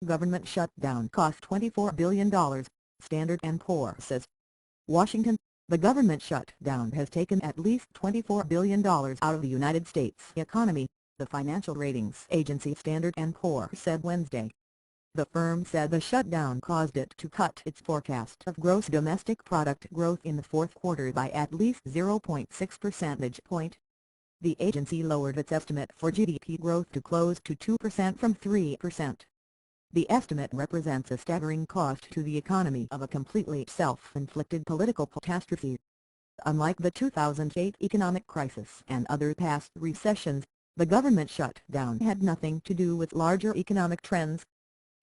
Government shutdown cost $24 billion, Standard & Poor says. Washington, the government shutdown has taken at least $24 billion out of the United States economy, the financial ratings agency Standard & Poor said Wednesday. The firm said the shutdown caused it to cut its forecast of gross domestic product growth in the fourth quarter by at least 0.6 percentage point. The agency lowered its estimate for GDP growth to close to 2% from 3%. The estimate represents a staggering cost to the economy of a completely self-inflicted political catastrophe. Unlike the 2008 economic crisis and other past recessions, the government shutdown had nothing to do with larger economic trends.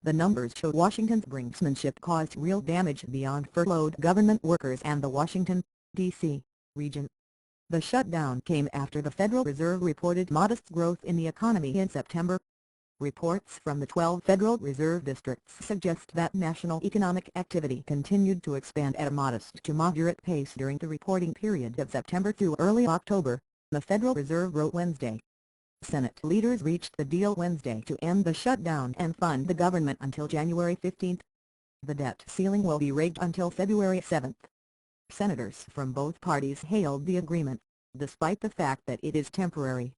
The numbers show Washington's brinksmanship caused real damage beyond furloughed government workers and the Washington, D.C. region. The shutdown came after the Federal Reserve reported modest growth in the economy in September. Reports from the 12 Federal Reserve districts suggest that national economic activity continued to expand at a modest to moderate pace during the reporting period of September through early October, the Federal Reserve wrote Wednesday. Senate leaders reached the deal Wednesday to end the shutdown and fund the government until January 15. The debt ceiling will be raised until February 7. Senators from both parties hailed the agreement, despite the fact that it is temporary.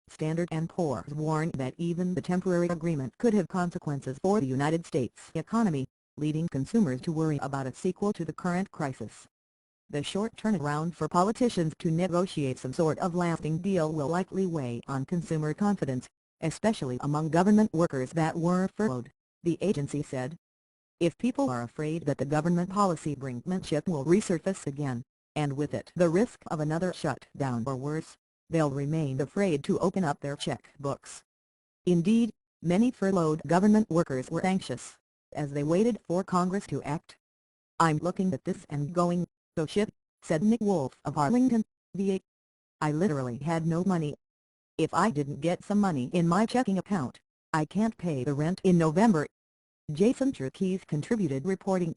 Standard & Poor's warned that even the temporary agreement could have consequences for the United States economy, leading consumers to worry about a sequel to the current crisis. The short turnaround for politicians to negotiate some sort of lasting deal will likely weigh on consumer confidence, especially among government workers that were furloughed, the agency said. If people are afraid that the government policy brinksmanship will resurface again, and with it the risk of another shutdown or worse, they'll remain afraid to open up their checkbooks. Indeed, many furloughed government workers were anxious, as they waited for Congress to act. "I'm looking at this and going, so shit," said Nick Wolf of Arlington, VA. "I literally had no money. If I didn't get some money in my checking account, I can't pay the rent in November." Jason Cherkes contributed reporting.